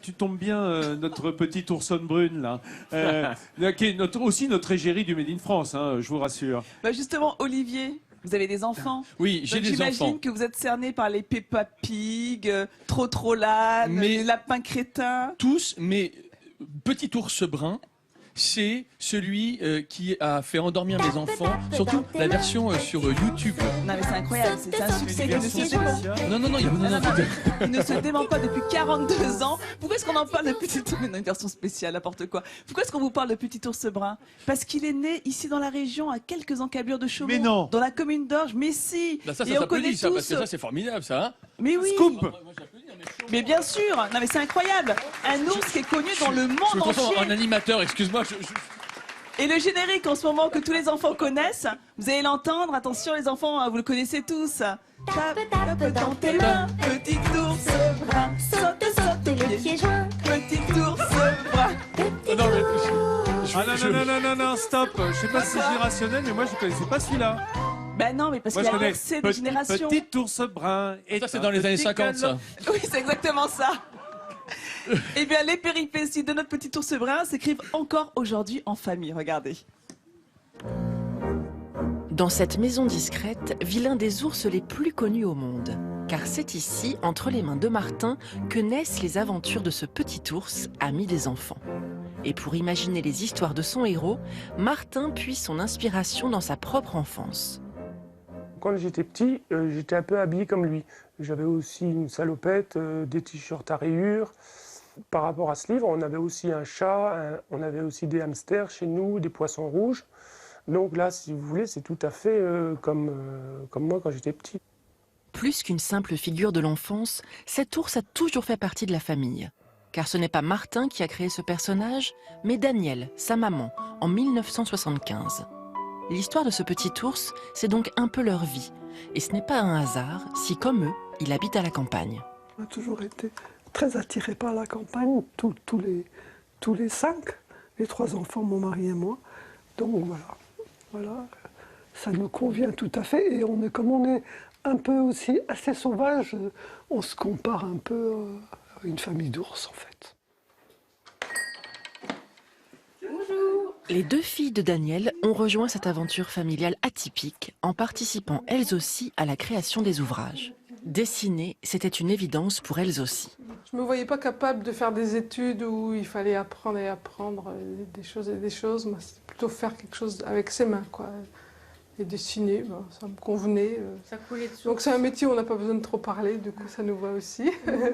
Tu tombes bien, notre petite oursonne brune, là, qui est aussi notre égérie du Made in France, hein, je vous rassure. Bah justement, Olivier, vous avez des enfants. Oui, j'ai des enfants. J'imagine que vous êtes cerné par les Peppa Pig, Trotrolane, les lapins crétins. Tous, mais Petit ours brun, c'est celui qui a fait endormir mes enfants, surtout la version sur YouTube. Non mais c'est incroyable, c'est un succès qui ne se dément. Non, Il ne se dément pas depuis 42 ans. Pourquoi est-ce qu'on en parle de Petit ours? Une version spéciale, n'importe quoi. Pourquoi est-ce qu'on vous parle de Petit ours brun? Parce qu'il est né ici dans la région, à quelques encablures de Chaumont. Mais non. Dans la commune d'Orge, mais si. Bah ça Et on s'applaudit, connaît ça, tous. parce que ça c'est formidable, ça. Hein. Mais oui. Scoop. Mais bien sûr. Non mais c'est incroyable. Un ours qui est connu dans le monde Je me concentre entier. en animateur, excuse-moi. Et le générique en ce moment que tous les enfants connaissent, vous allez l'entendre, attention les enfants, vous le connaissez tous. Tape, tape dans tes mains, petit ours brun, saute, saute les pieds joints, petit ours brun. Non, stop. Je sais pas si c'est irrationnel, mais moi je connaissais pas celui-là. Ben non, mais parce Moi qu'il je a connais percé des générations. Petit ours brun. Et Ça c'est dans les années 50, ça. Oui, c'est exactement ça. Eh bien, les péripéties de notre petit ours brun s'écrivent encore aujourd'hui en famille, regardez. Dans cette maison discrète vit l'un des ours les plus connus au monde. Car c'est ici, entre les mains de Martin, que naissent les aventures de ce petit ours, ami des enfants. Et pour imaginer les histoires de son héros, Martin puise son inspiration dans sa propre enfance. Quand j'étais petit, j'étais un peu habillé comme lui. J'avais aussi une salopette, des t-shirts à rayures. Par rapport à ce livre, on avait aussi un chat, on avait aussi des hamsters chez nous, des poissons rouges. Donc là, si vous voulez, c'est tout à fait comme moi quand j'étais petit. Plus qu'une simple figure de l'enfance, cet ours a toujours fait partie de la famille. Car ce n'est pas Martin qui a créé ce personnage, mais Daniel, sa maman, en 1975. L'histoire de ce petit ours, c'est donc un peu leur vie. Et ce n'est pas un hasard si, comme eux, il habite à la campagne. On a toujours été très attirés par la campagne, tous les 5, les 3 enfants, mon mari et moi. Donc voilà, ça nous convient tout à fait. Et comme on est un peu aussi assez sauvage, on se compare un peu à une famille d'ours en fait. Les 2 filles de Daniel ont rejoint cette aventure familiale atypique en participant elles aussi à la création des ouvrages. Dessiner, c'était une évidence pour elles aussi. Je ne me voyais pas capable de faire des études où il fallait apprendre et apprendre des choses et des choses. Moi, c'était plutôt faire quelque chose avec ses mains, quoi. Et dessiner, ben, ça me convenait. Ça coulait dessus. Donc c'est un métier où on n'a pas besoin de trop parler, du coup ça nous va aussi. Ouais,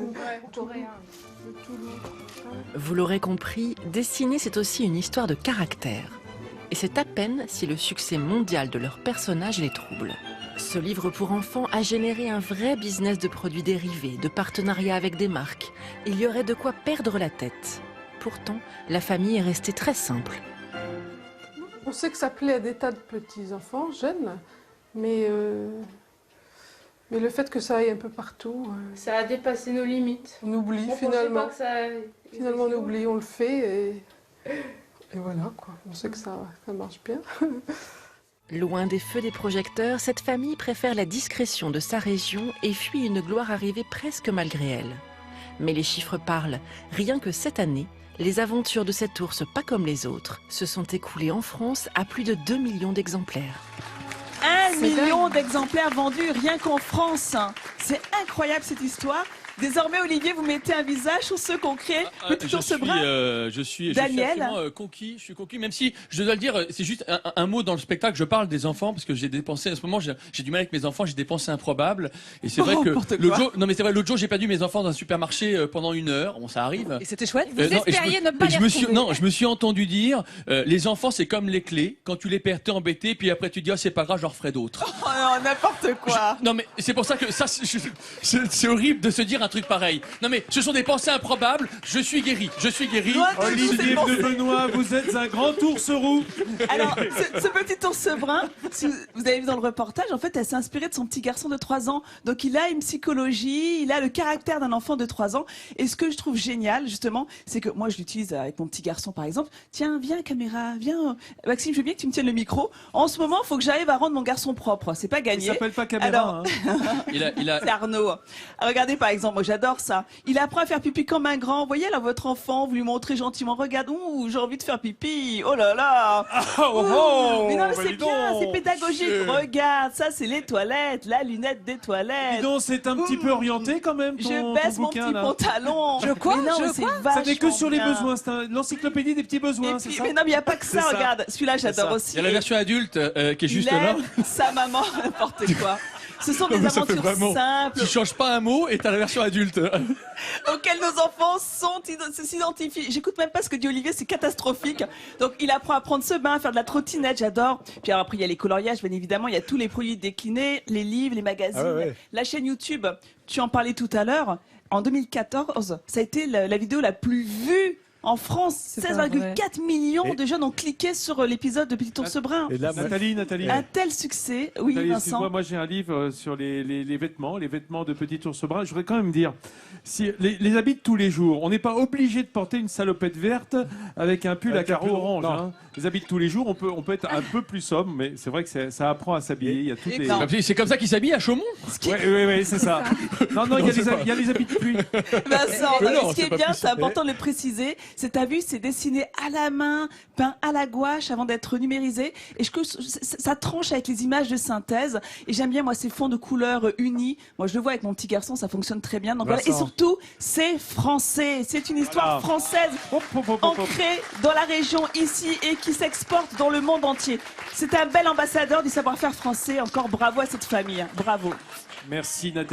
Vous l'aurez compris, dessiner c'est aussi une histoire de caractère. Et c'est à peine si le succès mondial de leurs personnages les trouble. Ce livre pour enfants a généré un vrai business de produits dérivés, de partenariats avec des marques. Il y aurait de quoi perdre la tête. Pourtant, la famille est restée très simple. On sait que ça plaît à des tas de petits enfants, jeunes, mais le fait que ça aille un peu partout... Ça a dépassé nos limites. On oublie finalement. Finalement on oublie, on le fait et voilà quoi. On sait que ça marche bien. Loin des feux des projecteurs, cette famille préfère la discrétion de sa région et fuit une gloire arrivée presque malgré elle. Mais les chiffres parlent. Rien que cette année, les aventures de cet ours pas comme les autres se sont écoulées en France à plus de 2 millions d'exemplaires. 1 million d'exemplaires vendus rien qu'en France. C'est incroyable cette histoire. Désormais, Olivier, vous mettez un visage sur ceux qu'on crée. Petit ours brun. Je suis Daniel. absolument conquis. Je suis conquis, même si je dois le dire, c'est juste un mot dans le spectacle. Je parle des enfants parce que j'ai dépensé en ce moment. J'ai du mal avec mes enfants. J'ai dépensé improbable. Et c'est vrai que l'autre jour, non mais c'est vrai, l'autre jour j'ai perdu mes enfants dans un supermarché pendant 1 heure. Bon, ça arrive. Et c'était chouette. Vous espériez ne pas les retrouver. Non, je me suis entendu dire, les enfants c'est comme les clés. Quand tu les perds, t'es embêté. Puis après tu dis, oh, c'est pas grave, j'en referai d'autres. Oh non, n'importe quoi. Non mais c'est pour ça que ça, c'est horrible de se dire un truc pareil. Non mais ce sont des pensées improbables. Je suis guéri. Loin de nous, Olivier c'est bon. de Benoît, vous êtes un grand ours roux. Alors, ce petit ours brun, vous avez vu dans le reportage, en fait, elle s'est inspirée de son petit garçon de 3 ans. Donc, il a une psychologie, il a le caractère d'un enfant de 3 ans. Et ce que je trouve génial, justement, c'est que moi, je l'utilise avec mon petit garçon, par exemple. Tiens, viens, caméra, viens. Maxime, je veux bien que tu me tiennes le micro. En ce moment, il faut que j'arrive à rendre mon garçon propre. C'est pas gagné. Il s'appelle pas caméra. Alors, c'est Arnaud. Regardez, par exemple, moi j'adore ça. Il apprend à faire pipi comme un grand. Vous voyez là votre enfant, vous lui montrez gentiment, regarde, ouh, j'ai envie de faire pipi. Oh là là. Ouh. Mais non, mais c'est dis bien, donc. c'est pédagogique. Regarde, ça c'est les toilettes, la lunette des toilettes. Dis donc, c'est un petit peu orienté quand même, ton, Je baisse ton mon bouquin, petit là. pantalon. Je quoi Mais non, Je mais c'est quoi Ça n'est que sur les vachement bien. besoins, c'est l'encyclopédie des petits besoins, Et c'est puis, ça? mais non, mais il n'y a pas que ça, C'est ça. regarde. Celui-là, j'adore ça. aussi. Il y a la version adulte qui est juste il là. aime sa maman, n'importe quoi. Ce sont des Mais ça fait aventures vraiment- simples Tu changes pas un mot et t'as la version adulte. auxquelles nos enfants s'identifient. J'écoute même pas ce que dit Olivier, c'est catastrophique. Donc il apprend à prendre ce bain, à faire de la trottinette, j'adore. Puis alors, après il y a les coloriages, bien évidemment, il y a tous les produits déclinés, les livres, les magazines, la chaîne YouTube. Tu en parlais tout à l'heure. En 2014, ça a été la vidéo la plus vue en France. pas vrai. 16,4 millions de jeunes ont cliqué sur l'épisode de Petit Ours Brun. Et là, moi, Nathalie. Un tel succès. Oui, Nathalie, Vincent. excuse-moi, moi j'ai un livre sur les vêtements de Petit Ours Brun. Je voudrais quand même dire, si les habits de tous les jours, on n'est pas obligé de porter une salopette verte avec un pull à Avec un carreaux pull- orange. non. Hein. Les habits de tous les jours, on peut être un peu plus sobre, mais c'est vrai que ça apprend à s'habiller. Il y a toutes Et les... non. C'est comme ça qu'ils s'habillent à Chaumont. Oui, c'est ça. Non, il y a les habits de pluie. Vincent, Mais non, non, ce qui c'est est pas bien, plus c'est important de le préciser, c'est t'as vu, c'est dessiné à la main, peint à la gouache avant d'être numérisé. Et ça tranche avec les images de synthèse. Et j'aime bien, moi, ces fonds de couleurs unis. Moi, je le vois avec mon petit garçon, ça fonctionne très bien. Donc, voilà. Et Vincent. surtout, c'est français. C'est une histoire Voilà. française Hop. ancrée dans la région ici et qui s'exporte dans le monde entier. C'est un bel ambassadeur du savoir-faire français. Encore bravo à cette famille. Bravo. Merci Nathalie.